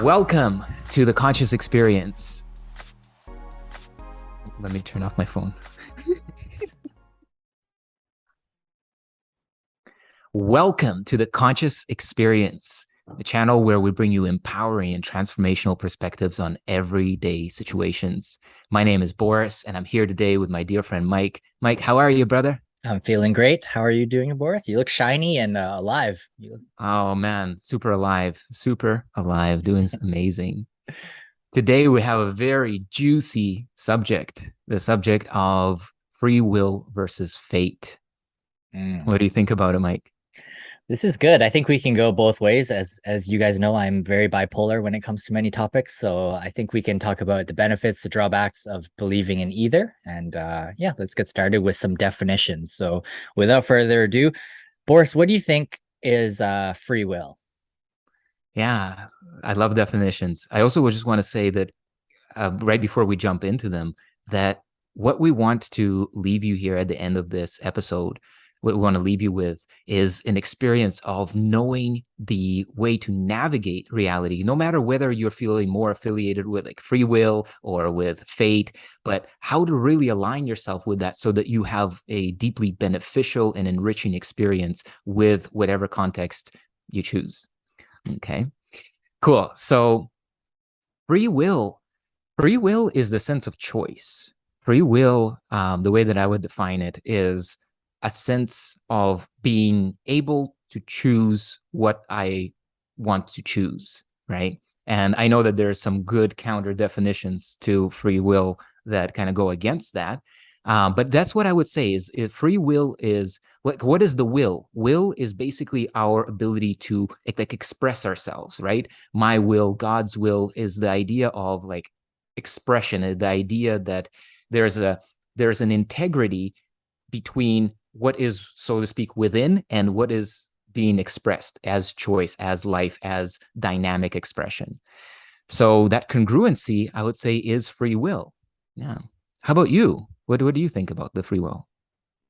Welcome to the conscious experience. Let me turn off my phone. Welcome to the conscious experience, the channel where we bring you empowering and transformational perspectives on everyday situations. My name is Boris, and I'm here today with my dear friend Mike. Mike, how are you, brother? I'm feeling great. How are you doing, Boris? You look shiny and alive. Oh man, super alive, doing amazing. Today we have a very juicy subject, the subject of free will versus fate. Mm. What do you think about it, Mike? This is good. I think we can go both ways. As you guys know, I'm very bipolar when it comes to many topics. So I think we can talk about the benefits, the drawbacks of believing in either. And yeah, let's get started with some definitions. So without further ado, Boris, what do you think is free will? Yeah, I love definitions. I also would just want to say that right before we jump into them, that what we want to leave you here at the end of this episode, what we want to leave you with is an experience of knowing the way to navigate reality, no matter whether you're feeling more affiliated with like free will or with fate, but how to really align yourself with that so that you have a deeply beneficial and enriching experience with whatever context you choose. Okay, cool. So free will Free will is the sense of choice. Free will, the way that I would define it, is a sense of being able to choose what I want to choose, right? And I know that there's some good counter definitions to free will that kind of go against that. But that's what I would say is if free will is what is the will? Will is basically our ability to like express ourselves, right? My will, God's will is the idea of like expression, the idea that there's an integrity between what is, so to speak, within and what is being expressed as choice, as life, as dynamic expression. So that congruency, I would say, is free will. Yeah. How about you? What do you think about the free will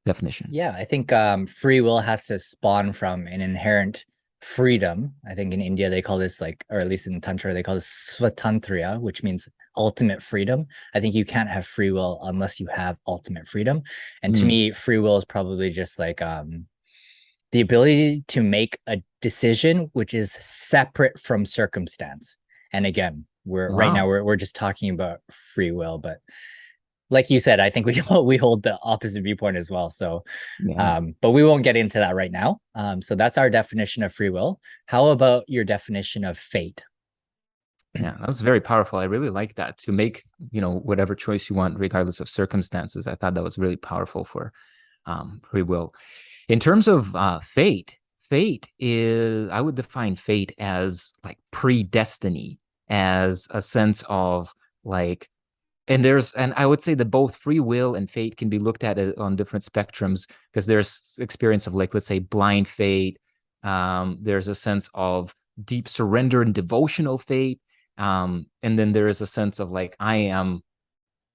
definition? Yeah, I think free will has to spawn from an inherent freedom. I think in India they call this like, or at least in Tantra, they call this svatantriya, which means ultimate freedom. I think you can't have free will unless you have ultimate freedom. And to Mm. me, free will is probably just like the ability to make a decision which is separate from circumstance. And again, we're right now Wow. we're just talking about free will, but like you said, I think we hold the opposite viewpoint as well. So, Yeah. but we won't get into that right now. So that's our definition of free will. How about your definition of fate? Yeah, that was very powerful. I really like that to make, whatever choice you want, regardless of circumstances. I thought that was really powerful for free will. In terms of fate is, I would define fate as like predestiny, as a sense of like, and I would say that both free will and fate can be looked at on different spectrums because there's experience of like, let's say, blind fate. There's a sense of deep surrender and devotional fate. And then there is a sense of like, I am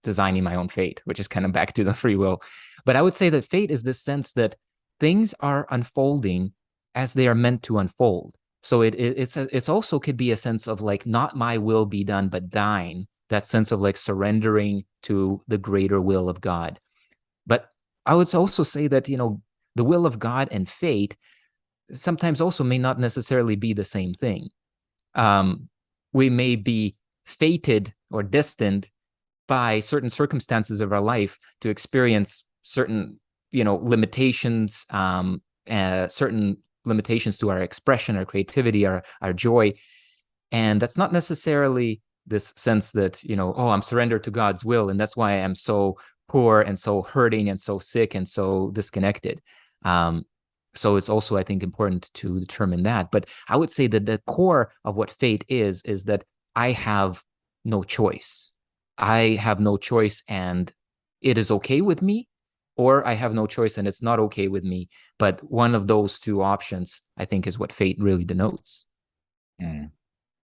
designing my own fate, which is kind of back to the free will. But I would say that fate is this sense that things are unfolding as they are meant to unfold. So it's also could be a sense of like not my will be done, but thine. That sense of like surrendering to the greater will of God. But I would also say that the will of God and fate sometimes also may not necessarily be the same thing. Um, we may be fated or destined by certain circumstances of our life to experience certain, limitations, certain limitations to our expression, our creativity, our joy. And that's not necessarily this sense that, oh, I'm surrendered to God's will. And that's why I'm so poor and so hurting and so sick and so disconnected. So it's also, I think, important to determine that. But I would say that the core of what fate is that I have no choice. I have no choice and it is okay with me, or I have no choice and it's not okay with me. But one of those two options, I think, is what fate really denotes. Mm.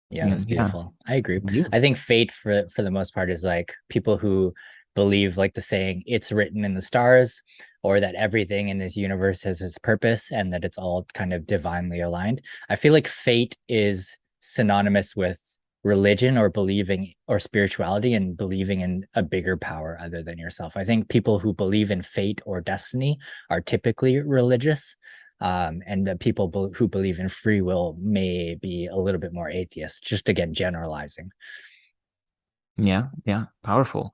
Yeah, Yeah, that's yeah. beautiful. I agree. You. I think fate for the most part is like people who believe like the saying it's written in the stars, or that everything in this universe has its purpose and that it's all kind of divinely aligned. I feel like fate is synonymous with religion or believing or spirituality and believing in a bigger power other than yourself. I think people who believe in fate or destiny are typically religious. And the people who believe in free will may be a little bit more atheist, just again, generalizing. Yeah, yeah, powerful.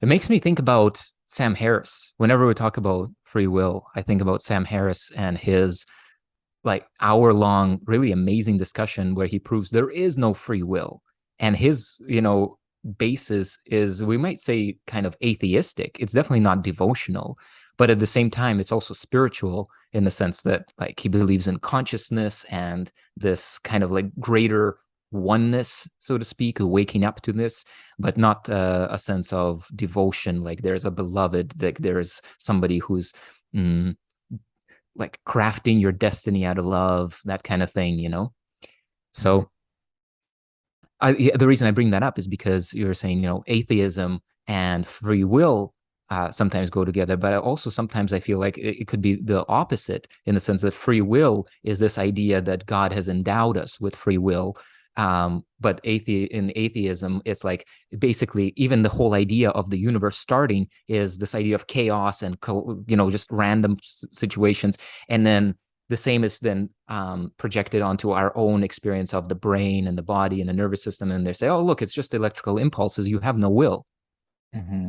It makes me think about Sam Harris. Whenever we talk about free will, I think about Sam Harris and his like hour-long, really amazing discussion where he proves there is no free will. And his, basis is, we might say, kind of atheistic. It's definitely not devotional, but at the same time, it's also spiritual in the sense that like he believes in consciousness and this kind of like greater oneness, so to speak, waking up to this, but not a sense of devotion. Like there's a beloved, like there's somebody who's like crafting your destiny out of love, that kind of thing, So the reason I bring that up is because you're saying, atheism and free will sometimes go together, but also sometimes I feel like it could be the opposite in the sense that free will is this idea that God has endowed us with free will. But in atheism, it's like basically even the whole idea of the universe starting is this idea of chaos and just random situations, and then the same is then projected onto our own experience of the brain and the body and the nervous system, and they say, "Oh, look, it's just electrical impulses. You have no will." Mm-hmm.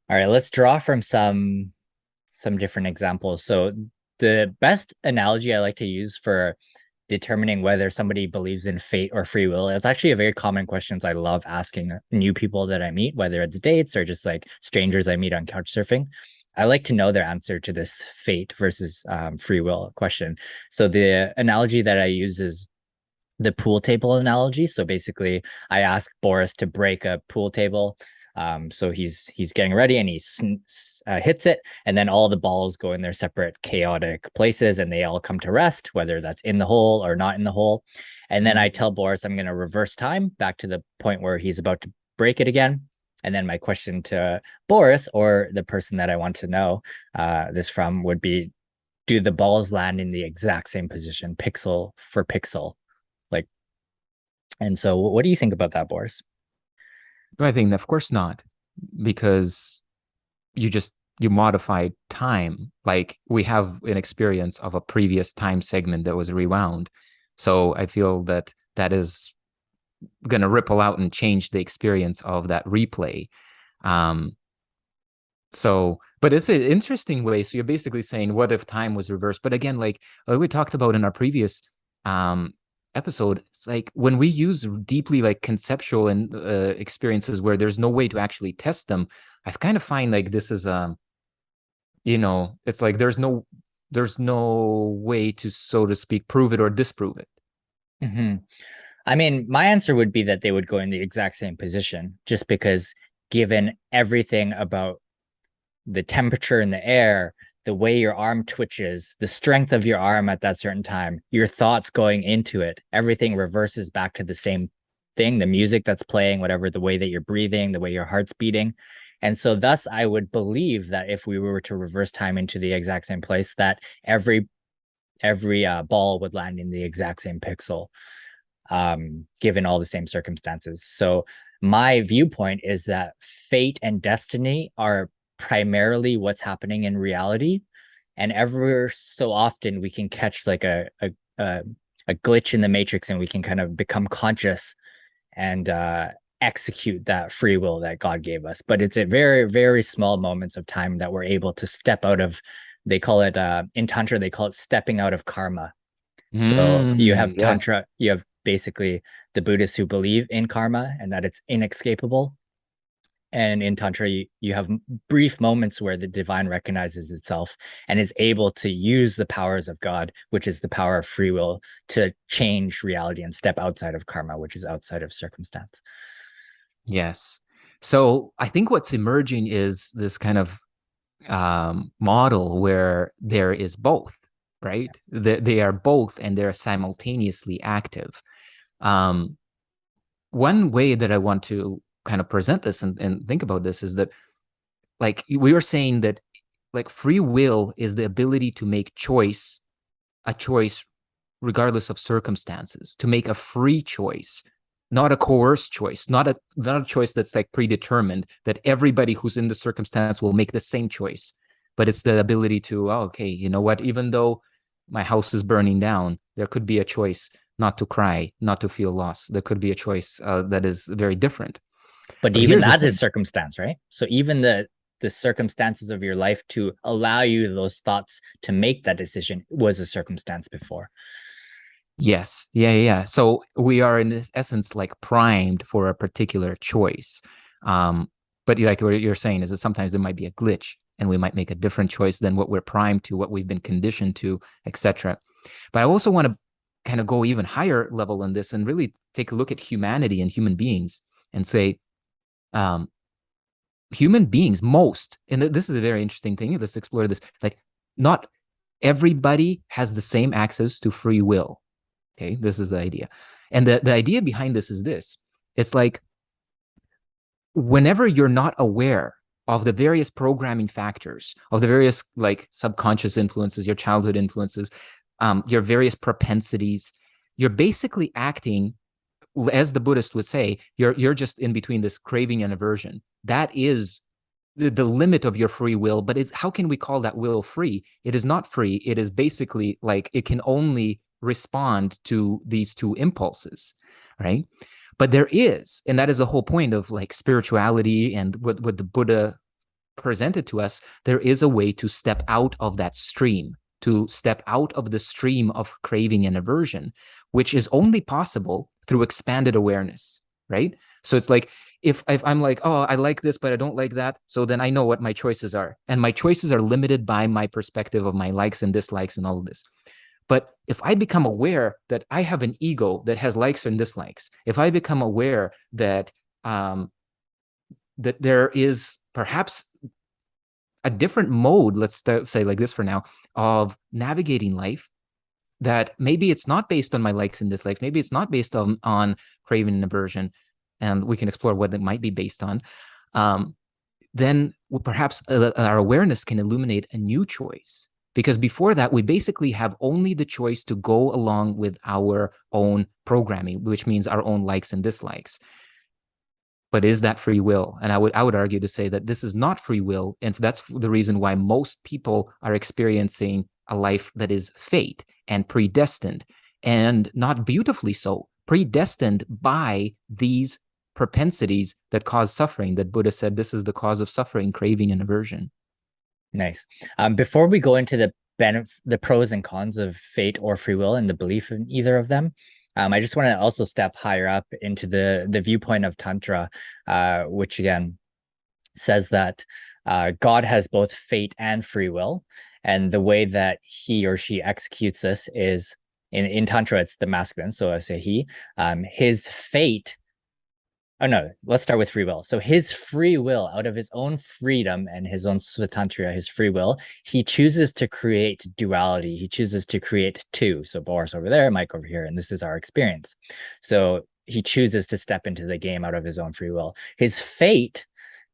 All right, let's draw from some different examples. So the best analogy I like to use for determining whether somebody believes in fate or free will, it's actually a very common question I love asking new people that I meet, whether it's dates or just like strangers I meet on couch surfing. I like to know their answer to this fate versus free will question. So the analogy that I use is the pool table analogy. So basically, I ask Boris to break a pool table. So he's getting ready and he hits it, and then all the balls go in their separate chaotic places, and they all come to rest, whether that's in the hole or not in the hole. And then I tell Boris I'm going to reverse time back to the point where he's about to break it again. And then my question to Boris, or the person that I want to know this from, would be, do the balls land in the exact same position, pixel for pixel? Like, and so what do you think about that, Boris? I think, of course not, because you modify time. Like we have an experience of a previous time segment that was rewound. So I feel that that is going to ripple out and change the experience of that replay. But it's an interesting way. So you're basically saying, what if time was reversed? But again, like we talked about in our previous episode, it's like when we use deeply like conceptual and experiences where there's no way to actually test them, I kind of find like this is it's like there's no way to, so to speak, prove it or disprove it. Mm-hmm. I mean, my answer would be that they would go in the exact same position, just because given everything about the temperature in the air, the way your arm twitches, the strength of your arm at that certain time, your thoughts going into it, everything reverses back to the same thing, the music that's playing, whatever, the way that you're breathing, the way your heart's beating. And so thus I would believe that if we were to reverse time into the exact same place, that every ball would land in the exact same pixel, given all the same circumstances. So my viewpoint is that fate and destiny are primarily what's happening in reality, and ever so often we can catch like a glitch in the matrix, and we can kind of become conscious and execute that free will that God gave us. But it's at very, very small moments of time that we're able to step out of, they call it in Tantra, they call it stepping out of karma. So you have Tantra, Yes. you have basically the Buddhists who believe in karma and that it's inescapable. And in Tantra, you have brief moments where the divine recognizes itself and is able to use the powers of God, which is the power of free will, to change reality and step outside of karma, which is outside of circumstance. Yes. So I think what's emerging is this kind of model where there is both, right? They are both and they're simultaneously active. One way that I want to kind of present this and think about this is that, like we were saying, that like free will is the ability to make a choice regardless of circumstances, to make a free choice not a coerced choice, not a choice that's like predetermined, that everybody who's in the circumstance will make the same choice. But it's the ability to, oh, okay, you know what, even though my house is burning down, there could be a choice not to cry, not to feel loss. There could be a choice that is very different. But But even here's the that thing. is circumstance, right? So even the circumstances of your life to allow you those thoughts to make that decision was a circumstance before. Yes. Yeah. So we are in this essence like primed for a particular choice. But like what you're saying is that sometimes there might be a glitch and we might make a different choice than what we're primed to, what we've been conditioned to, etc. But I also want to kind of go even higher level in this and really take a look at humanity and human beings and say, human beings, and this is a very interesting thing. Let's explore this. Like, not everybody has the same access to free will. Okay, this is the idea. And the idea behind this is this. It's like, whenever you're not aware of the various programming factors, of the various like subconscious influences, your childhood influences, your various propensities, you're basically acting, as the Buddhist would say, you're just in between this craving and aversion. That is the limit of your free will. But how can we call that will free? It is not free. It is basically like it can only respond to these two impulses, right? But there is, and that is the whole point of like spirituality and what the Buddha presented to us, there is a way to step out of that stream, to step out of the stream of craving and aversion, which is only possible through expanded awareness, right? So it's like, if I'm like, oh, I like this, but I don't like that, so then I know what my choices are. And my choices are limited by my perspective of my likes and dislikes and all of this. But if I become aware that I have an ego that has likes and dislikes, if I become aware that that there is perhaps a different mode, let's say like this for now, of navigating life, that maybe it's not based on my likes and dislikes, maybe it's not based on craving and aversion, and we can explore what it might be based on, then perhaps our awareness can illuminate a new choice. Because before that, we basically have only the choice to go along with our own programming, which means our own likes and dislikes. But is that free will? And I would argue to say that this is not free will. And that's the reason why most people are experiencing a life that is fate and predestined, and not beautifully so, predestined by these propensities that cause suffering, that Buddha said this is the cause of suffering, craving, and aversion. Nice. Before we go into the pros and cons of fate or free will and the belief in either of them, I just want to also step higher up into the viewpoint of Tantra, which again says that God has both fate and free will, and the way that he or she executes this is in Tantra, it's the masculine, so I say he. His fate. Oh no, let's start with free will. So his free will, out of his own freedom and his own swatantriya, his free will, he chooses to create duality. He chooses to create two. So Boris over there, Mike over here, and this is our experience. So he chooses to step into the game out of his own free will. His fate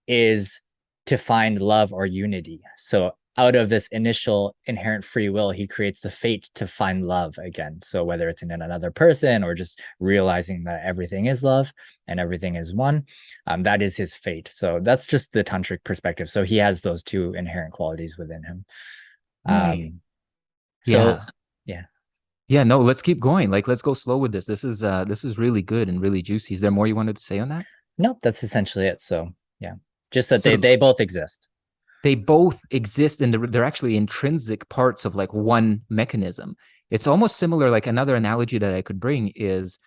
is to find love or unity. So out of this initial inherent free will, he creates the fate to find love again. So whether it's in another person or just realizing that everything is love and everything is one, that is his fate. So that's just the tantric perspective. So he has those two inherent qualities within him. Nice. So yeah. Yeah, no, let's keep going. Like, let's go slow with this. This is really good and really juicy. Is there more you wanted to say on that? Nope, that's essentially it. So yeah, just that they both exist. They both exist, and they're actually intrinsic parts of like one mechanism. It's almost similar. Like, another analogy that I could bring is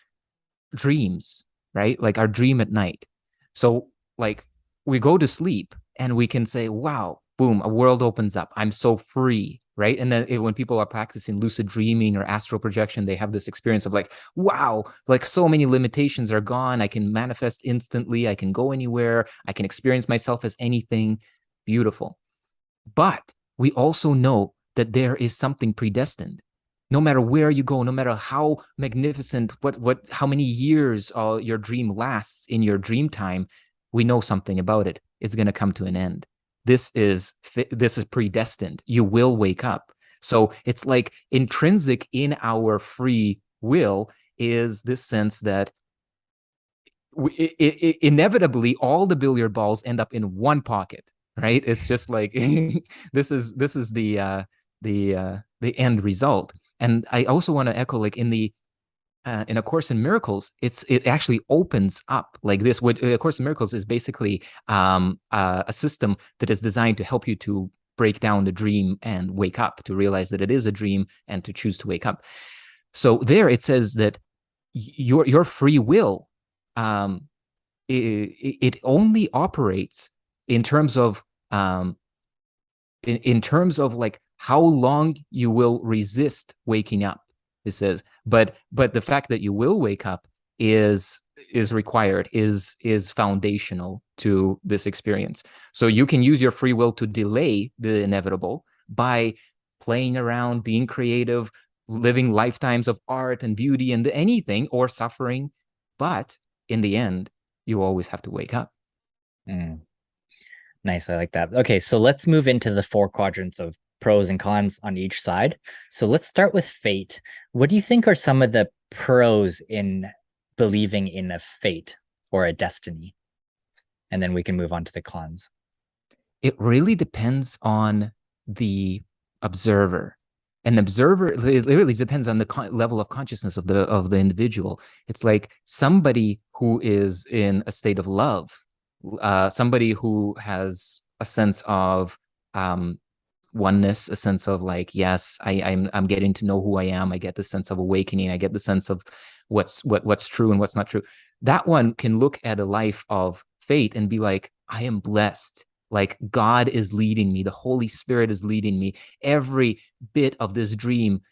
dreams, right? Like our dream at night. So like we go to sleep and we can say, wow, boom, a world opens up. I'm so free, right? And then when people are practicing lucid dreaming or astral projection, they have this experience of like, wow, like so many limitations are gone. I can manifest instantly. I can go anywhere. I can experience myself as anything. Beautiful. But we also know that there is something predestined. No matter where you go, no matter how magnificent, how many years your dream lasts in your dream time, we know something about it. It's going to come to an end. This is predestined. You will wake up. So it's like intrinsic in our free will is this sense that inevitably all the billiard balls end up in one pocket, right? It's just like this is the end result. And I also want to echo, like in A Course in Miracles, it actually opens up like this. What A Course in Miracles is basically a system that is designed to help you to break down the dream and wake up, to realize that it is a dream and to choose to wake up. So there it says that your free will, it only operates in terms of in terms of like how long you will resist waking up. It says, but the fact that you will wake up is required, is foundational to this experience. So you can use your free will to delay the inevitable by playing around, being creative, living lifetimes of art and beauty and anything, or suffering. But in the end, you always have to wake up. Nice. I like that. Okay, so let's move into the 4 quadrants of pros and cons on each side. So let's start with fate. What do you think are some of the pros in believing in a fate or a destiny? And then we can move on to the cons. It really depends on the observer. An observer, it really depends on the level of consciousness of the individual. It's like somebody who is in a state of love, somebody who has a sense of oneness, a sense of like, yes, I'm getting to know who I am. I get the sense of awakening. I get the sense of what's true and what's not true. That one can look at a life of fate and be like, I am blessed. Like God is leading me. The Holy Spirit is leading me. Every bit of this dream.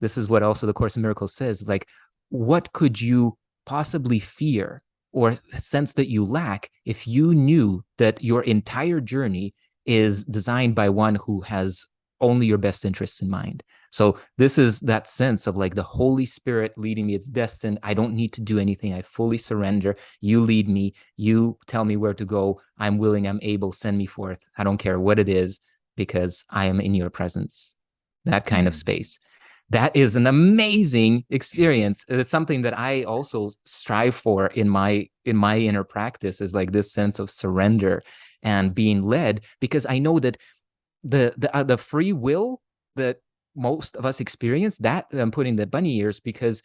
This is what also the Course in Miracles says. Like, what could you possibly fear or sense that you lack if you knew that your entire journey is designed by one who has only your best interests in mind? So this is that sense of like the Holy Spirit leading me. It's destined. I don't need to do anything. I fully surrender. You lead me. You tell me where to go. I'm willing. I'm able. Send me forth. I don't care what it is because I am in your presence. That kind of space. That is an amazing experience. It's something that I also strive for in my inner practice, is like this sense of surrender and being led, because I know that the free will that most of us experience, that I'm putting the bunny ears, because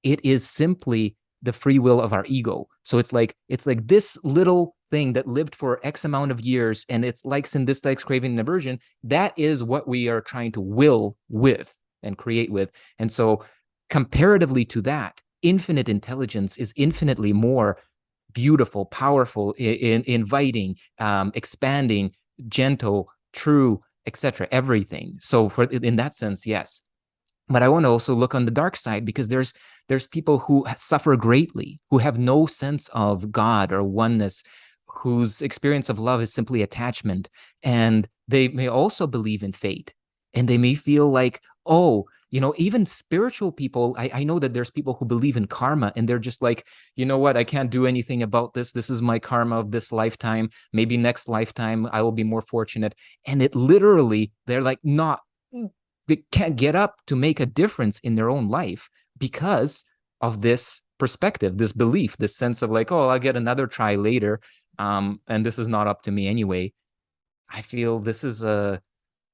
it is simply the free will of our ego. So it's like this little thing that lived for X amount of years, and its likes and dislikes, craving and aversion, that is what we are trying to will with and create with. And so comparatively to that, infinite intelligence is infinitely more beautiful, powerful, inviting, expanding, gentle, true, etc. Everything. So in that sense, yes. But I want to also look on the dark side, because there's people who suffer greatly, who have no sense of God or oneness, whose experience of love is simply attachment. And they may also believe in fate. And they may feel like, oh, even spiritual people, I know that there's people who believe in karma, and they're just like, you know what, I can't do anything about this. This is my karma of this lifetime. Maybe next lifetime I will be more fortunate. And it literally, they're like, they can't get up to make a difference in their own life because of this perspective, this belief, this sense of like, oh, I'll get another try later. And this is not up to me anyway. I feel this is a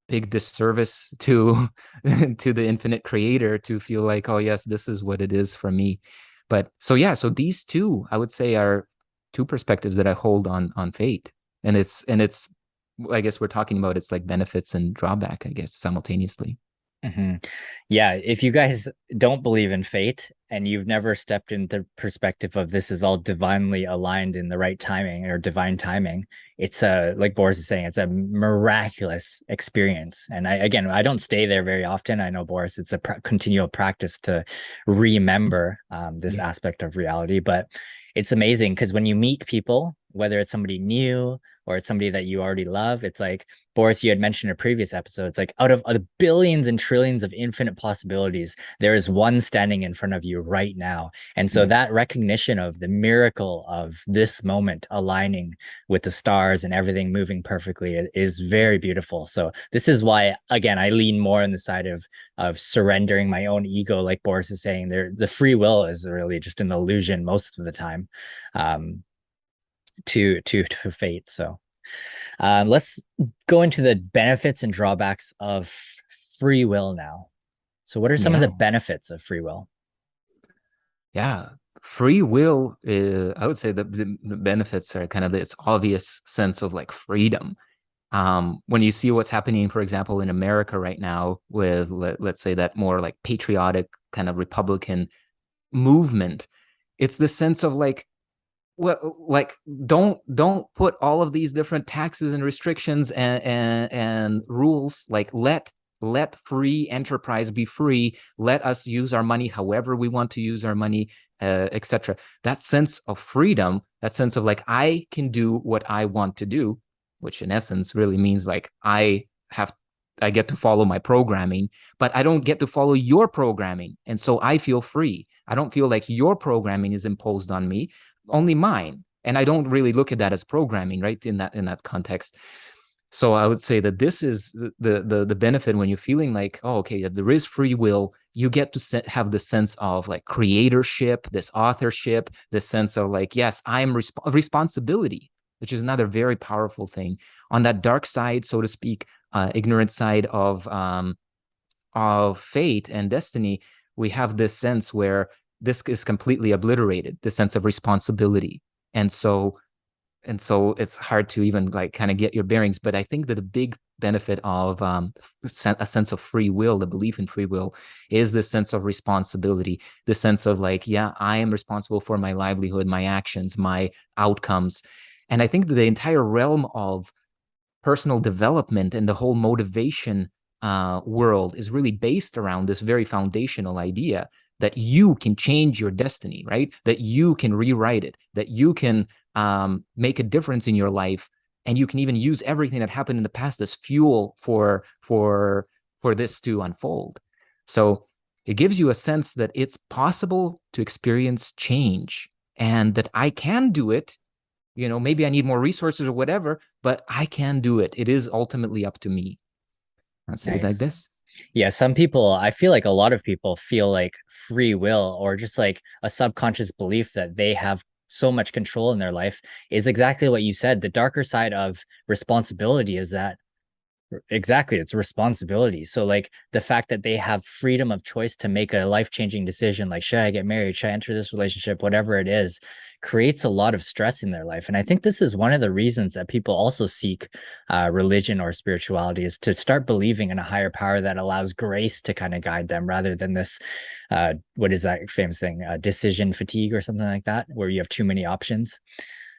big disservice to the infinite creator to feel like, oh yes, this is what it is for me. But so these two, I would say, are two perspectives that I hold on fate. And it's I guess we're talking about, it's like benefits and drawback, I guess, simultaneously. Yeah, if you guys don't believe in fate and you've never stepped in the perspective of this is all divinely aligned in the right timing or divine timing, it's like Boris is saying, it's a miraculous experience. And I don't stay there very often. I know, Boris, it's a continual practice to remember this aspect of reality, but it's amazing because when you meet people, whether it's somebody new or it's somebody that you already love. It's like, Boris, you had mentioned in a previous episode, it's like out of the billions and trillions of infinite possibilities, there is one standing in front of you right now. And so that recognition of the miracle of this moment aligning with the stars and everything moving perfectly is very beautiful. So this is why, again, I lean more on the side of surrendering my own ego, like Boris is saying. There, the free will is really just an illusion most of the time, to fate. So let's go into the benefits and drawbacks of free will now. So what are some of the benefits of free will? Yeah, free will, I would say that the benefits are kind of this obvious sense of like freedom. When you see what's happening, for example, in America right now with, let's say, that more like patriotic kind of Republican movement, it's this sense of like, well, like don't put all of these different taxes and restrictions and rules. Like let free enterprise be free. Let us use our money however we want to use our money, etc. That sense of freedom, that sense of like I can do what I want to do, which in essence really means like I get to follow my programming, but I don't get to follow your programming, and so I feel free. I don't feel like your programming is imposed on me, only mine. And I don't really look at that as programming, right? In that context. So I would say that this is the benefit when you're feeling like, oh, okay, there is free will. You get to have the sense of like creatorship, this authorship, this sense of like, yes, I'm responsibility, which is another very powerful thing. On that dark side, so to speak, ignorant side of fate and destiny, we have this sense where this is completely obliterated, the sense of responsibility. And so it's hard to even like kind of get your bearings. But I think that the big benefit of a sense of free will, the belief in free will, is this sense of responsibility, the sense of like, yeah, I am responsible for my livelihood, my actions, my outcomes. And I think that the entire realm of personal development and the whole motivation world is really based around this very foundational idea that you can change your destiny, right? That you can rewrite it, that you can make a difference in your life, and you can even use everything that happened in the past as fuel for this to unfold. So it gives you a sense that it's possible to experience change, and that I can do it. You know, maybe I need more resources or whatever, but I can do it. It is ultimately up to me. Let's say it like this. Yeah, some people, I feel like a lot of people feel like free will or just like a subconscious belief that they have so much control in their life is exactly what you said. The darker side of responsibility is that exactly, it's responsibility. So like the fact that they have freedom of choice to make a life-changing decision, like should I get married, should I enter this relationship, whatever it is, creates a lot of stress in their life. And I think this is one of the reasons that people also seek religion or spirituality, is to start believing in a higher power that allows grace to kind of guide them, rather than this what is that famous thing, decision fatigue or something like that, where you have too many options.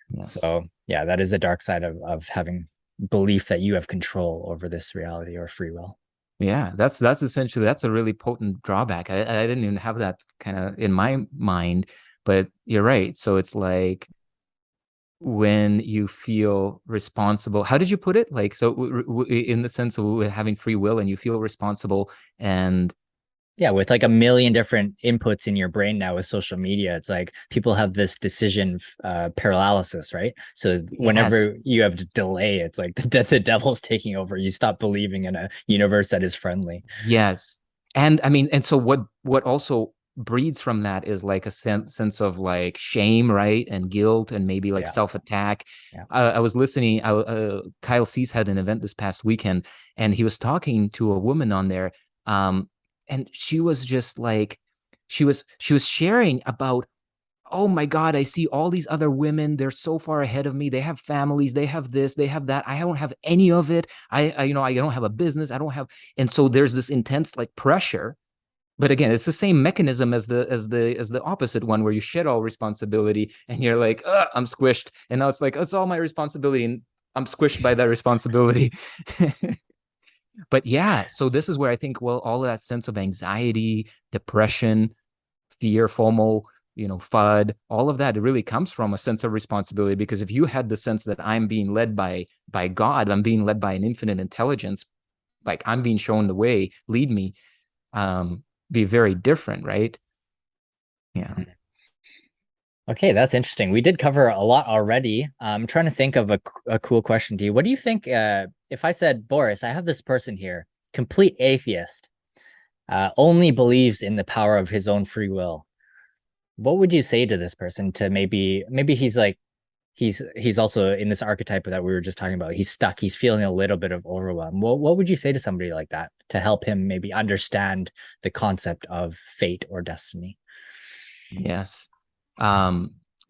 Yes. So yeah, that is a dark side of having belief that you have control over this reality or free will. Yeah, that's essentially, that's a really potent drawback. I didn't even have that kind of in my mind, but you're right. So it's like when you feel responsible, how did you put it? Like, so in the sense of having free will and you feel responsible, and yeah, with like a million different inputs in your brain now with social media, it's like people have this decision paralysis, right? So whenever you have to delay, it's like the devil's taking over. You stop believing in a universe that is friendly. Yes. And I mean, and so what also breeds from that is like a sense of like shame, right? And guilt, and maybe like self-attack. I was listening, Kyle Cease had an event this past weekend, and he was talking to a woman on there. And she was just like, she was sharing about, oh my God, I see all these other women. They're so far ahead of me. They have families. They have this. They have that. I don't have any of it. I don't have a business. I don't have. And so there's this intense like pressure. But again, it's the same mechanism as the opposite one, where you shed all responsibility and you're like, I'm squished. And now it's like, it's all my responsibility, and I'm squished by that responsibility. But yeah, so this is where I think, well, all of that sense of anxiety, depression, fear, FOMO, FUD, all of that, it really comes from a sense of responsibility. Because if you had the sense that I'm being led by God, I'm being led by an infinite intelligence, like I'm being shown the way, lead me, be very different, right? Yeah. Okay, that's interesting. We did cover a lot already. I'm trying to think of a cool question to you. What do you think if I said, Boris, I have this person here, complete atheist, only believes in the power of his own free will. What would you say to this person to maybe he's like he's also in this archetype that we were just talking about. He's stuck. He's feeling a little bit of overwhelm. What would you say to somebody like that to help him maybe understand the concept of fate or destiny? Yes.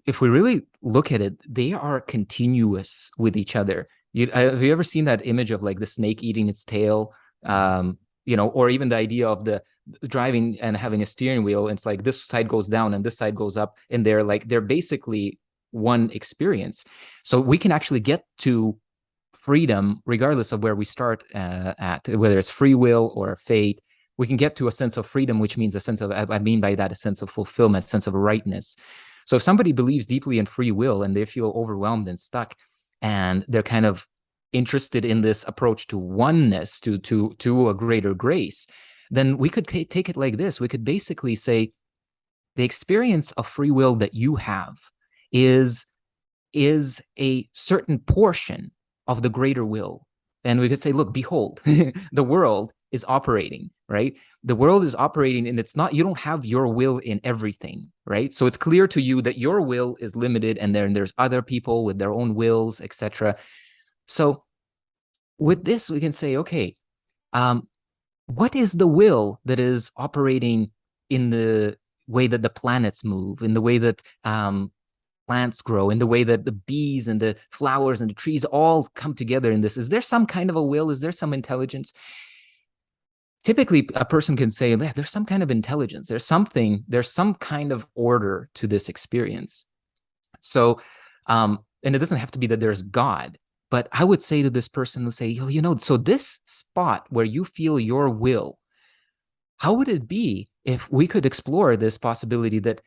If we really look at it, they are continuous with each other. Have you ever seen that image of like the snake eating its tail? Or even the idea of the driving and having a steering wheel. It's like this side goes down and this side goes up, and they're basically one experience. So we can actually get to freedom regardless of where we start at, whether it's free will or fate. We can get to a sense of freedom, which means a sense of, I mean by that, a sense of fulfillment, a sense of rightness. So if somebody believes deeply in free will and they feel overwhelmed and stuck, and they're kind of interested in this approach to oneness, to a greater grace, then we could take it like this. We could basically say the experience of free will that you have is a certain portion of the greater will. And we could say, look, behold, the world is operating, right? The world is operating, and it's not, you don't have your will in everything, right? So it's clear to you that your will is limited, and there's other people with their own wills, etc. So with this, we can say, okay, what is the will that is operating in the way that the planets move, in the way that plants grow, in the way that the bees and the flowers and the trees all come together in this? Is there some kind of a will? Is there some intelligence? Typically, a person can say, yeah, there's some kind of intelligence. There's some kind of order to this experience. So, and it doesn't have to be that there's God, but I would say to this person, say, so this spot where you feel your will, how would it be if we could explore this possibility that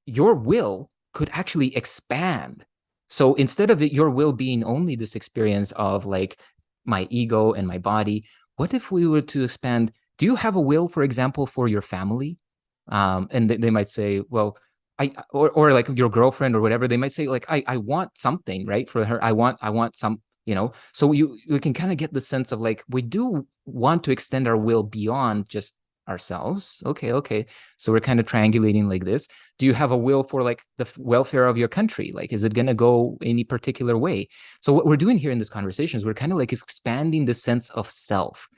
your will could actually expand? So instead of your will being only this experience of like my ego and my body, what if we were to expand? Do you have a will, for example, for your family? And they might say, well, or like your girlfriend or whatever, they might say like, I want something, right? For her, I want some, so you can kind of get the sense of like, we do want to extend our will beyond just ourselves. Okay. So we're kind of triangulating like this. Do you have a will for like the welfare of your country? Like, is it going to go any particular way? So what we're doing here in this conversation is we're kind of like expanding the sense of self.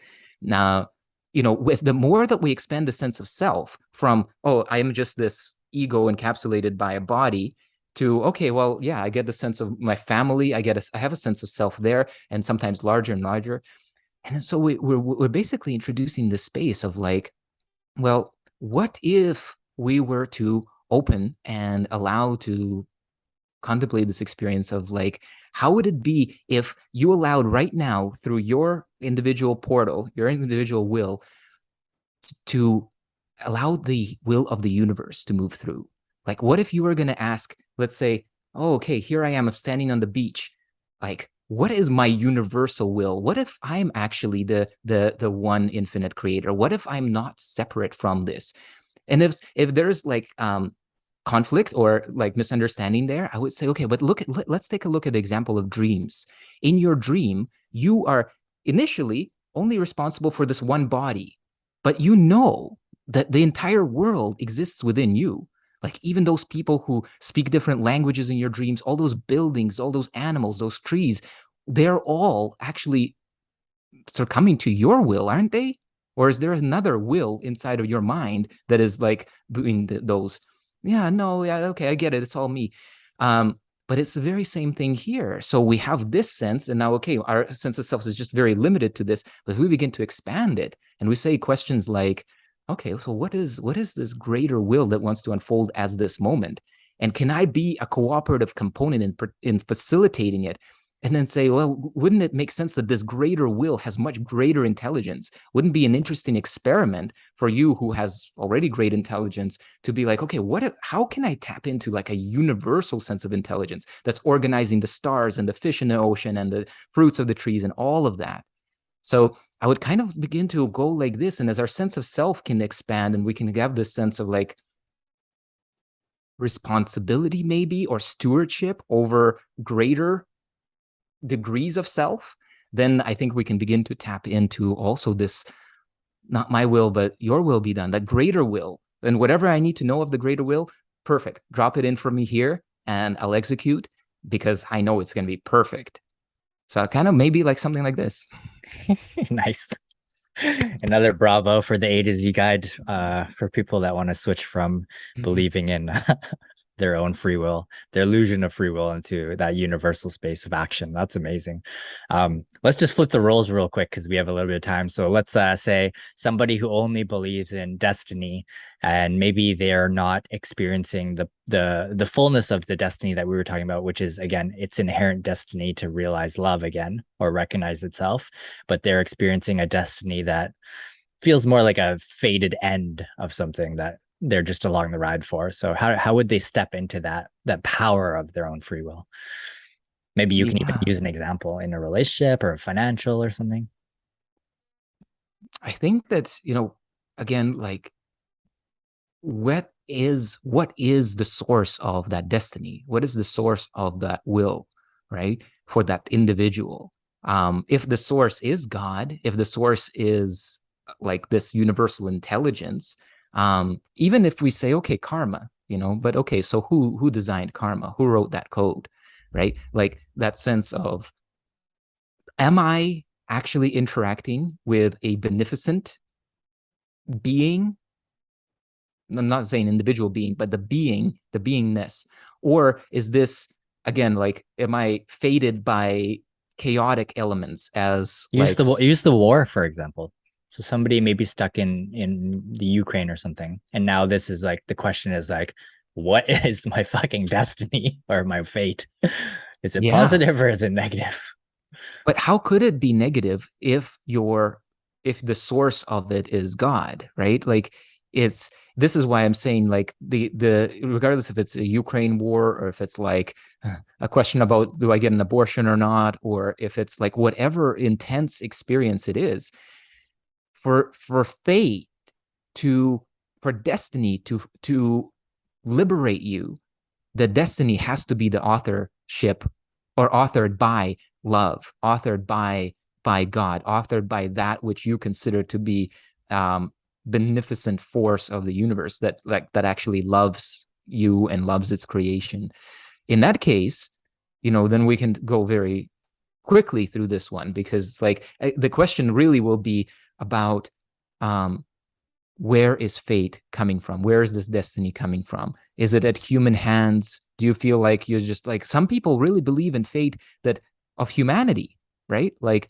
Now, with the more that we expand the sense of self from, oh, I am just this ego encapsulated by a body, to, okay, well, yeah, I get the sense of my family. I have a sense of self there, and sometimes larger and larger. And so we're basically introducing this space of like, well, what if we were to open and allow to contemplate this experience of like, how would it be if you allowed right now through your individual portal, your individual will, to allow the will of the universe to move through? Like, what if you were going to ask, let's say, oh, okay, here I am, I'm standing on the beach. Like, what is my universal will? What if I'm actually the one infinite creator? What if I'm not separate from this? And if there's like conflict or like misunderstanding there, I would say, okay, but let's take a look at the example of dreams. In your dream, you are initially only responsible for this one body, but you know that the entire world exists within you. Like even those people who speak different languages in your dreams, all those buildings, all those animals, those trees, they're all actually succumbing to your will, aren't they? Or is there another will inside of your mind that is like doing those? Yeah, no, yeah, okay, I get it. It's all me. But it's the very same thing here. So we have this sense, and now, okay, our sense of self is just very limited to this. But if we begin to expand it, and we say questions like, okay, so what is this greater will that wants to unfold as this moment? And can I be a cooperative component in facilitating it? and then say, well, wouldn't it make sense that this greater will has much greater intelligence? Wouldn't be an interesting experiment for you who has already great intelligence to be like, okay, how can I tap into like a universal sense of intelligence that's organizing the stars and the fish in the ocean and the fruits of the trees and all of that? So I would kind of begin to go like this. And as our sense of self can expand and we can have this sense of like responsibility maybe, or stewardship over greater degrees of self, then I think we can begin to tap into also this, not my will, but your will be done, that greater will. And whatever I need to know of the greater will, perfect. Drop it in for me here and I'll execute because I know it's going to be perfect. So kind of maybe like something like this. Nice. Another bravo for the A to Z guide for people that want to switch from believing in their own free will, their illusion of free will, into that universal space of action. That's amazing. Let's just flip the roles real quick because we have a little bit of time. So let's say somebody who only believes in destiny, and maybe they're not experiencing the fullness of the destiny that we were talking about, which is, again, its inherent destiny to realize love again or recognize itself, but they're experiencing a destiny that feels more like a fated end of something that they're just along the ride for. So how would they step into that power of their own free will? Maybe you can even use an example in a relationship or financial or something. I think that's, again, like what is the source of that destiny? What is the source of that will, right? For that individual. If the source is God, if the source is like this universal intelligence, even if we say, okay, karma, but okay, so who designed karma? Who wrote that code, right? Like that sense of, am I actually interacting with a beneficent being? I'm not saying individual being, but the beingness. Or is this, again, like, am I fated by chaotic elements as use like... use the war, for example. So somebody may be stuck in the Ukraine or something. And now this is like, the question is like, what is my fucking destiny or my fate? Is it positive or is it negative? But how could it be negative if the source of it is God, right? Like this is why I'm saying like the regardless if it's a Ukraine war or if it's like a question about do I get an abortion or not, or if it's like whatever intense experience it is, for fate for destiny to liberate you, the destiny has to be the authorship or authored by love, authored by God, authored by that which you consider to be beneficent force of the universe that actually loves you and loves its creation. In that case, then we can go very quickly through this one, because like the question really will be about where is fate coming from? Where is this destiny coming from? Is it at human hands? Do you feel like you're just like, some people really believe in fate that of humanity, right? Like,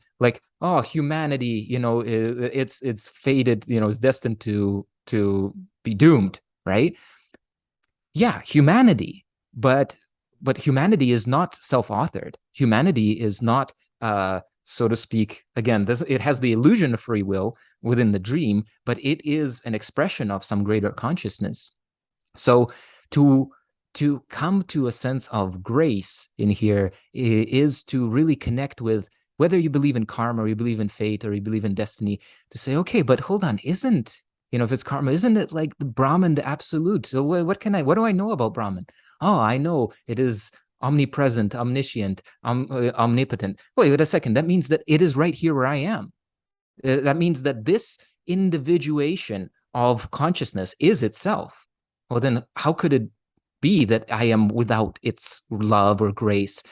oh, humanity, it's fated, it's destined to be doomed, right? Yeah, humanity, but humanity is not self-authored. Humanity is not, so to speak, again, it has the illusion of free will within the dream, but it is an expression of some greater consciousness. So to come to a sense of grace in here is to really connect with, whether you believe in karma or you believe in fate or you believe in destiny, to say, okay, but hold on, isn't, if it's karma, isn't it like the Brahman, the absolute? So what do I know about Brahman? Oh, I know it is omnipresent, omniscient, omnipotent. Wait a second. That means that it is right here where I am. That means that this individuation of consciousness is itself. Well, then how could it be that I am without its love or grace?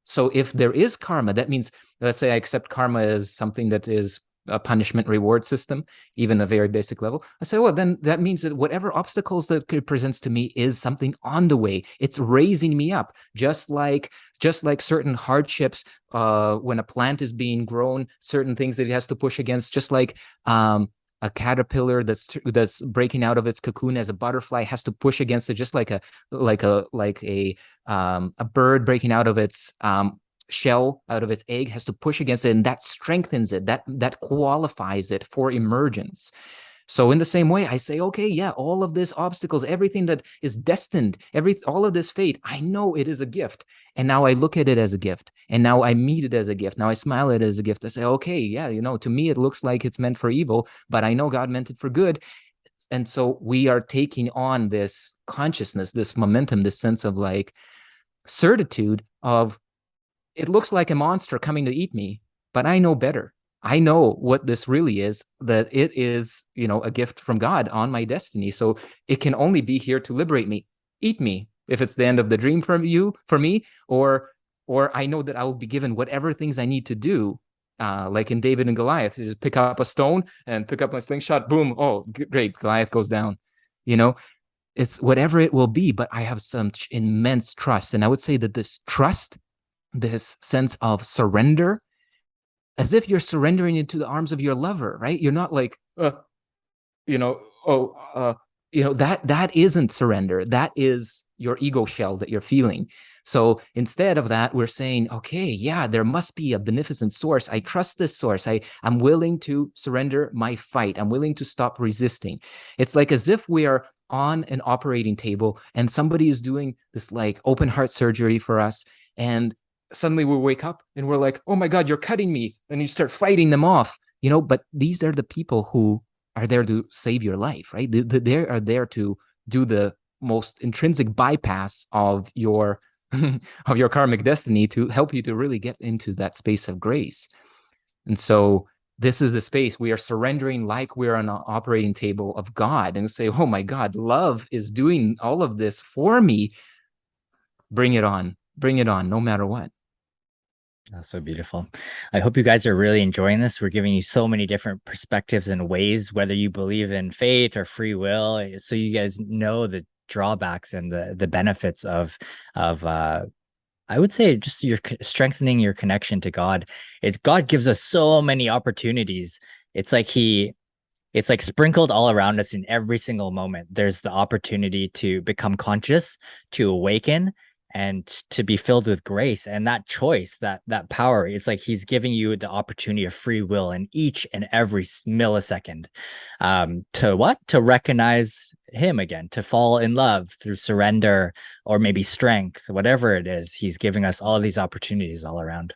So if there is karma, that means, let's say I accept karma as something that is a punishment reward system, even a very basic level. I say, well, then that means that whatever obstacles that it presents to me is something on the way. It's raising me up, just like certain hardships when a plant is being grown, certain things that it has to push against, just like a caterpillar that's breaking out of its cocoon as a butterfly has to push against it, just like a bird breaking out of its shell, out of its egg, has to push against it, and that strengthens it, that qualifies it for emergence. So in the same way, I say, okay, yeah, all of these obstacles, everything that is destined, all of this fate, I know it is a gift. And now I look at it as a gift. And now I meet it as a gift. Now I smile at it as a gift. I say, okay, yeah, to me, it looks like it's meant for evil, but I know God meant it for good. And so we are taking on this consciousness, this momentum, this sense of like certitude of, it looks like a monster coming to eat me, but I know better. I know what this really is, that it is, a gift from God on my destiny. So it can only be here to liberate me. Eat me if it's the end of the dream for me, or I know that I will be given whatever things I need to do, like in David and Goliath, just pick up a stone and pick up my slingshot, boom, oh, great, Goliath goes down. It's whatever it will be, but I have some immense trust. And I would say that this trust, this sense of surrender, as if you're surrendering into the arms of your lover, right? You're not like, that isn't surrender. That is your ego shell that you're feeling. So instead of that, we're saying, okay, yeah, there must be a beneficent source. I trust this source. I'm willing to surrender my fight. I'm willing to stop resisting. It's like as if we are on an operating table and somebody is doing this like open heart surgery for us, and suddenly we wake up and we're like, oh my God, you're cutting me. And you start fighting them off, but these are the people who are there to save your life, right? They are there to do the most intrinsic bypass of your of your karmic destiny, to help you to really get into that space of grace. And so this is the space we are surrendering, like we're on an operating table of God, and say, oh my God, love is doing all of this for me. Bring it on, no matter what. That's so beautiful. I hope you guys are really enjoying this. We're giving you so many different perspectives and ways, whether you believe in fate or free will, so you guys know the drawbacks and the benefits of I would say just strengthening your connection to God. God gives us so many opportunities. It's like sprinkled all around us in every single moment. There's the opportunity to become conscious, to awaken, and to be filled with grace. And that choice, that power, it's like he's giving you the opportunity of free will in each and every millisecond, to recognize him again, to fall in love through surrender, or maybe strength, whatever it is. He's giving us all of these opportunities all around,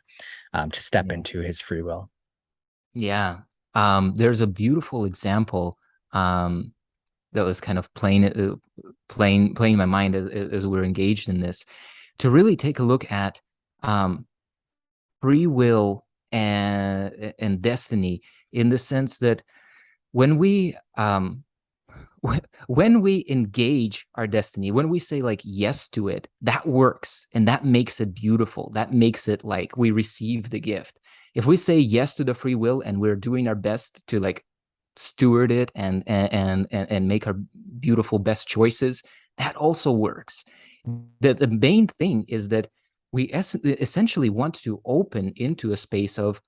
to step into his free will. Yeah. There's a beautiful example that was kind of playing in my mind as we're engaged in this, to really take a look at free will and destiny, in the sense that when we engage our destiny, when we say like yes to it, that works, and that makes it beautiful. That makes it like we receive the gift. If we say yes to the free will and we're doing our best to like steward it and make our beautiful best choices, that also works. The main thing is that we essentially want to open into a space of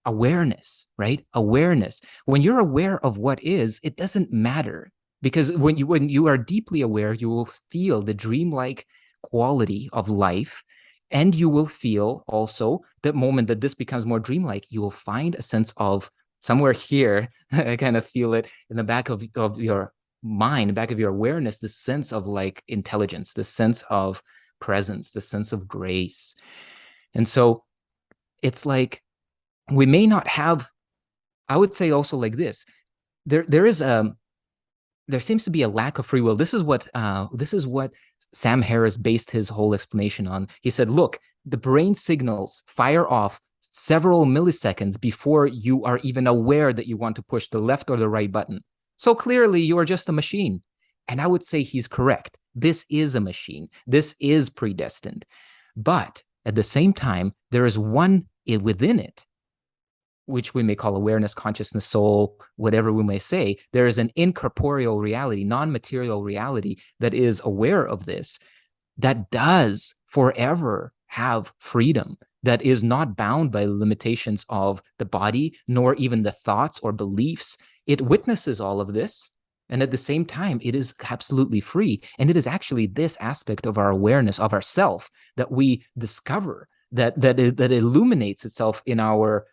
awareness, right? Awareness. When you're aware of what is, it doesn't matter, because when you are deeply aware, you will feel the dreamlike quality of life. And you will feel also the moment that this becomes more dreamlike, you will find a sense of somewhere here, I kind of feel it in the back of your mind, back of your awareness, this sense of like intelligence, this sense of presence, this sense of grace. And so it's like, we may not have, I would say also like this, there seems to be a lack of free will. This is what Sam Harris based his whole explanation on. He said, look, the brain signals fire off several milliseconds before you are even aware that you want to push the left or the right button. So clearly you are just a machine. And I would say he's correct. This is a machine. This is predestined. But at the same time, there is one within it, which we may call awareness, consciousness, soul, whatever we may say. There is an incorporeal reality, non-material reality that is aware of this, that does forever have freedom, that is not bound by limitations of the body, nor even the thoughts or beliefs. It witnesses all of this, And at the same time, it is absolutely free. And it is actually this aspect of our awareness of ourself that we discover, that illuminates itself in our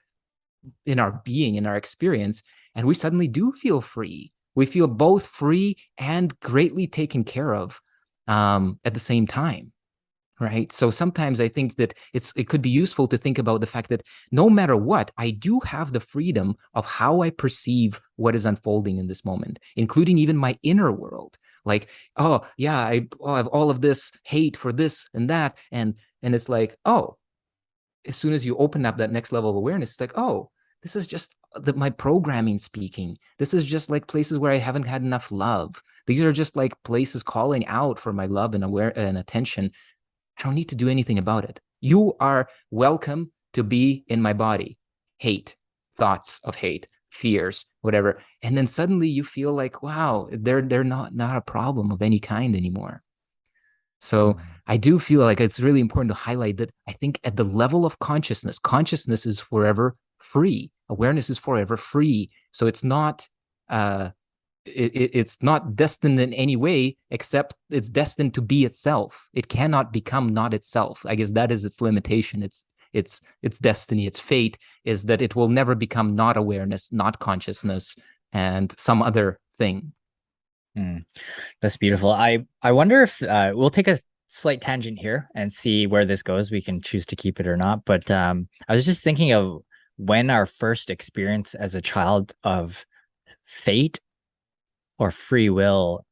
being, in our experience, and we suddenly do feel free. We feel both free and greatly taken care of at the same time, right? So sometimes I think that it could be useful to think about the fact that no matter what, I do have the freedom of how I perceive what is unfolding in this moment, including even my inner world. Like, oh yeah, I have all of this hate for this and that, and it's like, oh, as soon as you open up that next level of awareness, it's like, oh, this is just my programming speaking. This is just like places where I haven't had enough love. These are just like places calling out for my love and attention. I don't need to do anything about it. You are welcome to be in my body. Hate, thoughts of hate, fears, whatever. And then suddenly you feel like, wow, they're not a problem of any kind anymore. So I do feel like it's really important to highlight that I think at the level of consciousness is forever free. Awareness is forever free. So it's not it's not destined in any way, except it's destined to be itself. It cannot become not itself. I guess that is its limitation. Its destiny, its fate is that it will never become not awareness, not consciousness, and some other thing. That's beautiful. I wonder if we'll take a slight tangent here and see where this goes. We can choose to keep it or not. But I was just thinking of when our first experience as a child of fate or free will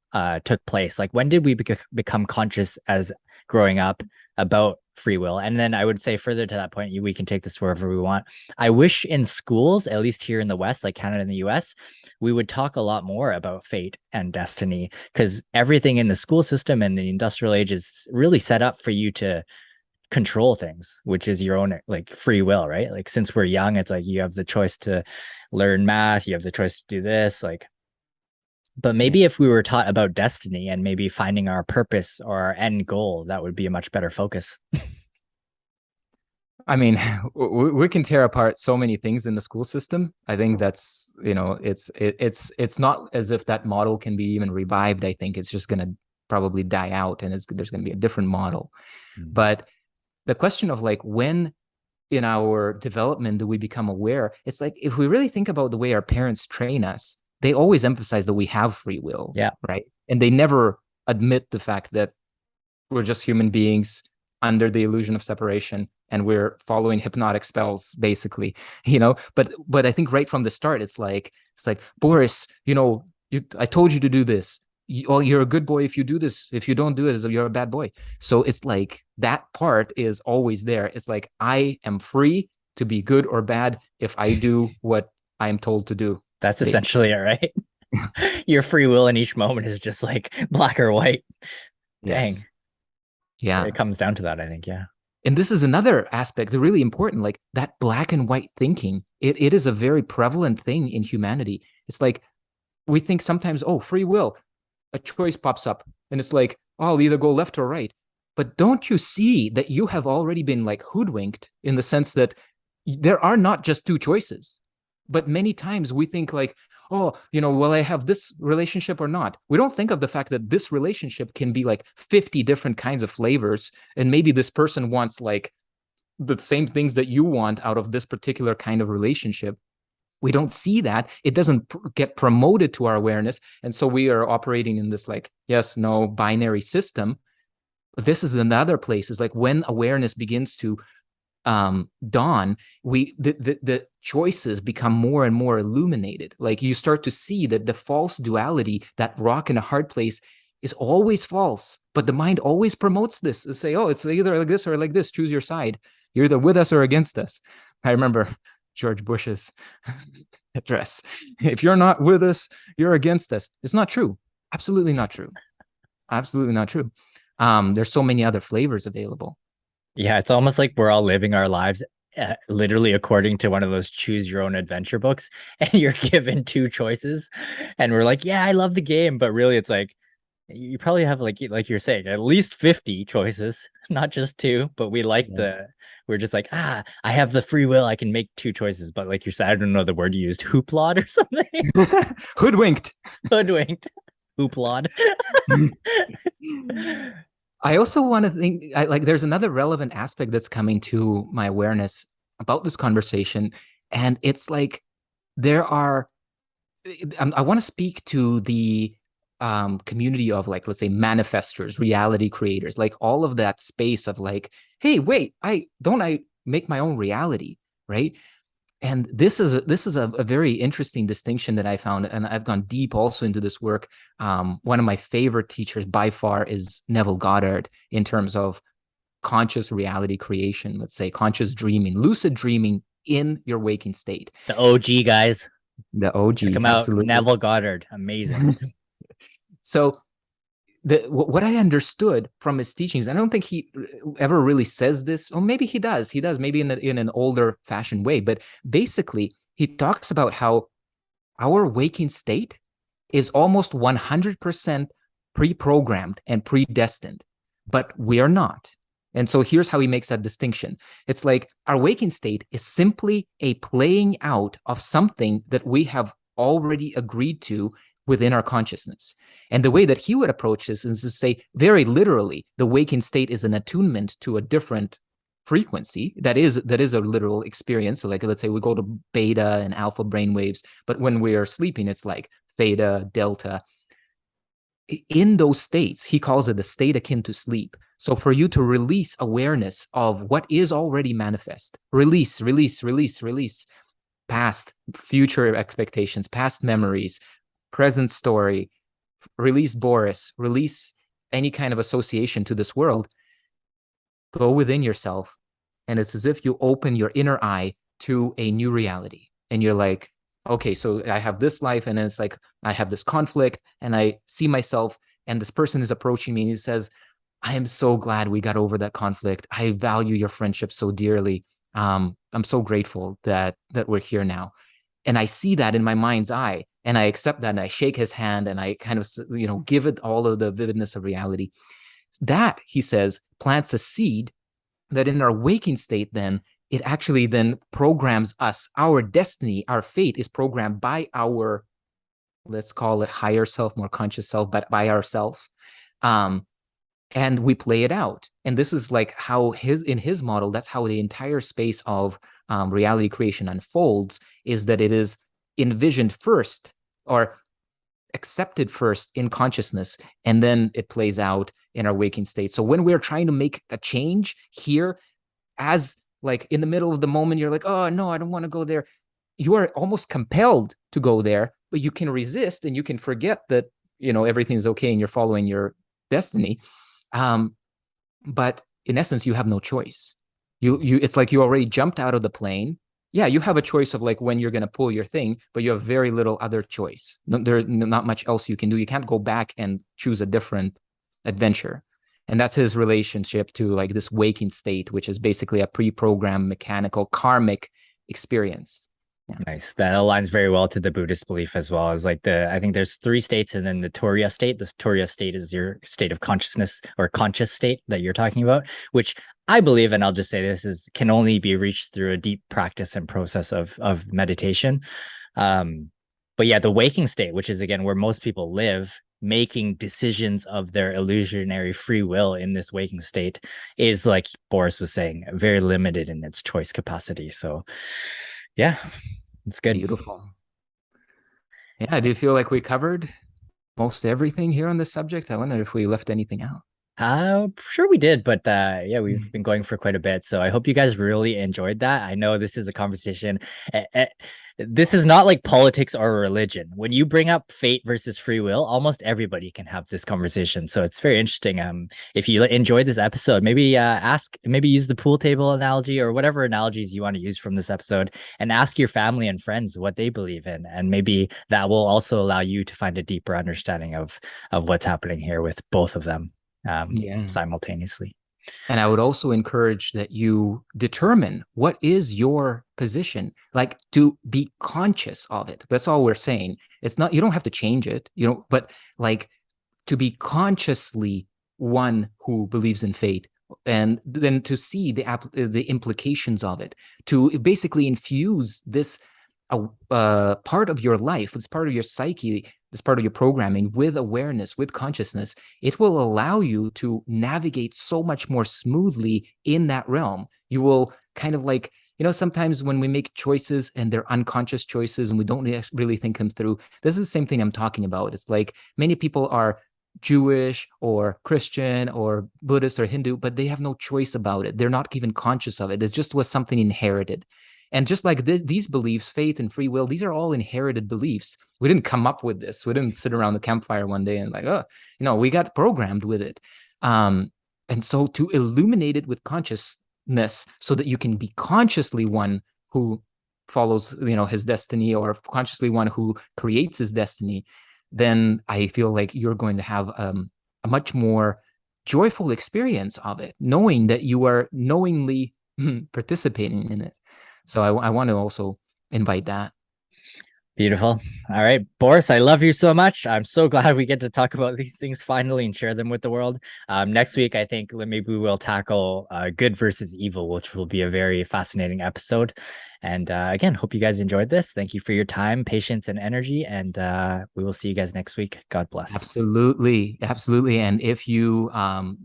took place. Like, when did we become conscious as growing up about free will? And then I would say further to that point, we can take this wherever we want. I wish in schools, at least here in the West, like Canada and the US, we would talk a lot more about fate and destiny, because everything in the school system and the industrial age is really set up for you to control things, which is your own like free will, right? Like, since we're young, it's like you have the choice to learn math, you have the choice to do this, like. But maybe if we were taught about destiny and maybe finding our purpose or our end goal, that would be a much better focus. I mean, we can tear apart so many things in the school system. I think that's, it's not as if that model can be even revived. I think it's just going to probably die out, and there's going to be a different model. But the question of like, when in our development do we become aware? It's like, if we really think about the way our parents train us, they always emphasize that we have free will, right? And they never admit the fact that we're just human beings under the illusion of separation, and we're following hypnotic spells, basically, But I think right from the start, it's like, Boris, I told you to do this. You're a good boy if you do this. If you don't do it, you're a bad boy. So it's like that part is always there. It's like, I am free to be good or bad if I do what I am told to do. That's essentially it, right? Your free will in each moment is just like black or white. Dang. Yes. Yeah. It comes down to that, I think. Yeah. And this is another aspect, really important, like that black and white thinking. It is a very prevalent thing in humanity. It's like, we think sometimes, oh, free will, a choice pops up, and it's like, oh, I'll either go left or right. But don't you see that you have already been like hoodwinked, in the sense that there are not just two choices? But many times we think like, oh, will I have this relationship or not? We don't think of the fact that this relationship can be like 50 different kinds of flavors. And maybe this person wants like the same things that you want out of this particular kind of relationship. We don't see that. It doesn't get promoted to our awareness. And so we are operating in this like, yes, no binary system. This is another place, is like when awareness begins to dawn, the choices become more and more illuminated. Like, you start to see that the false duality, that rock and a hard place, is always false, but the mind always promotes this to say, oh, it's either like this or like this, choose your side, you're either with us or against us. I remember George Bush's address, if you're not with us, you're against us. It's not true. Absolutely not true. Absolutely not true. There's so many other flavors available. Yeah, it's almost like we're all living our lives literally according to one of those choose your own adventure books, and you're given two choices, and we're like, yeah, I love the game, but really it's like, You probably have like you're saying at least 50 choices, not just two, but we like Yeah. we're just like, I have the free will, I can make two choices, but like you said, I don't know the word you used, hooplod or something. Hoodwinked. Hoodwinked. Hooplod. I also want to think like there's another relevant aspect that's coming to my awareness about this conversation. And it's like there are, I want to speak to the community of like, let's say manifestors, reality creators, like all of that space of like, hey, wait, I make my own reality, right? And this is a very interesting distinction that I found, and I've gone deep also into this work. One of my favorite teachers by far is Neville Goddard in terms of conscious reality creation, let's say conscious dreaming, lucid dreaming in your waking state. The OG guys. The Check OG, him out. absolutely. Neville Goddard. Amazing. So what I understood from his teachings, I don't think he ever really says this, or maybe he does. He does, maybe in an older fashioned way. But basically, he talks about how our waking state is almost 100% pre-programmed and predestined, but we are not. And so here's how he makes that distinction. It's like our waking state is simply a playing out of something that we have already agreed to within our consciousness. And the way that he would approach this is to say, very literally, the waking state is an attunement to a different frequency that is a literal experience. So like, let's say we go to beta and alpha brain waves, but when we are sleeping, it's like theta, delta. In those states, he calls it a state akin to sleep. So for you to release awareness of what is already manifest, release, past, future expectations, past memories, present story, release Boris, release any kind of association to this world, go within yourself. And it's as if you open your inner eye to a new reality. And you're like, okay, so I have this life, and then it's like, I have this conflict, and I see myself, and this person is approaching me, and he says, I am so glad we got over that conflict. I value your friendship so dearly. I'm so grateful that we're here now. And I see that in my mind's eye, and I accept that, and I shake his hand, and I kind of, give it all of the vividness of reality. That, he says, plants a seed that in our waking state, then it actually then programs us. Our destiny, our fate is programmed by our, let's call it higher self, more conscious self, but by ourself. And we play it out. And this is like how in his model, that's how the entire space of reality creation unfolds, is that it is envisioned first or accepted first in consciousness, and then it plays out in our waking state. So when we're trying to make a change here, as like in the middle of the moment, you're like, oh no, I don't want to go there. You are almost compelled to go there, but you can resist and you can forget that, everything's okay and you're following your destiny. But in essence, you have no choice. It's like you already jumped out of the plane. Yeah, you have a choice of like when you're going to pull your thing, but you have very little other choice. There's not much else you can do. You can't go back and choose a different adventure. And that's his relationship to like this waking state, which is basically a pre-programmed mechanical karmic experience. Yeah. Nice. That aligns very well to the Buddhist belief as well. As like I think there's 3 states, and then the Turiya state. This Turiya state is your state of consciousness or conscious state that you're talking about, which I believe, and I'll just say this, can only be reached through a deep practice and process of meditation. But yeah, the waking state, which is again where most people live, making decisions of their illusionary free will in this waking state, is, like Boris was saying, very limited in its choice capacity. So yeah, it's good. Beautiful. Yeah, do you feel like we covered most everything here on this subject? I wonder if we left anything out. Sure we did, but yeah, we've been going for quite a bit, so I hope you guys really enjoyed that. I know this is a conversation. This is not like politics or religion. When you bring up fate versus free will, almost everybody can have this conversation. So it's very interesting. If you enjoyed this episode, maybe use the pool table analogy or whatever analogies you want to use from this episode, and ask your family and friends what they believe in, and maybe that will also allow you to find a deeper understanding of what's happening here with both of them simultaneously. And I would also encourage that you determine what is your position, like to be conscious of it. That's all we're saying. It's not, you don't have to change it, but like to be consciously one who believes in fate, and then to see the implications of it, to basically infuse this part of your life, this part of your psyche, this part of your programming with awareness, with consciousness. It will allow you to navigate so much more smoothly in that realm. You will kind of like, sometimes when we make choices and they're unconscious choices and we don't really think them through, this is the same thing I'm talking about. It's like many people are Jewish or Christian or Buddhist or Hindu, but they have no choice about it. They're not even conscious of it. It just was something inherited. And just like these beliefs, faith and free will, these are all inherited beliefs. We didn't come up with this. We didn't sit around the campfire one day and like, we got programmed with it. And so to illuminate it with consciousness so that you can be consciously one who follows, his destiny, or consciously one who creates his destiny, then I feel like you're going to have a much more joyful experience of it, knowing that you are knowingly participating in it. So I want to also invite that. Beautiful. All right, Boris, I love you so much. I'm so glad we get to talk about these things finally and share them with the world. Next week, I think maybe we'll tackle good versus evil, which will be a very fascinating episode. And again, hope you guys enjoyed this. Thank you for your time, patience, and energy. And we will see you guys next week. God bless. Absolutely. Absolutely. And if you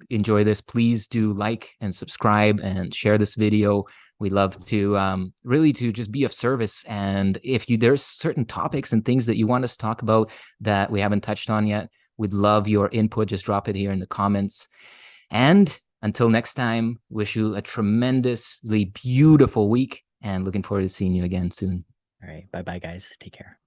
enjoy this, please do like and subscribe and share this video. We love to really to just be of service. And if there's certain topics and things that you want us to talk about that we haven't touched on yet, we'd love your input. Just drop it here in the comments. And until next time, wish you a tremendously beautiful week and looking forward to seeing you again soon. All right. Bye-bye, guys. Take care.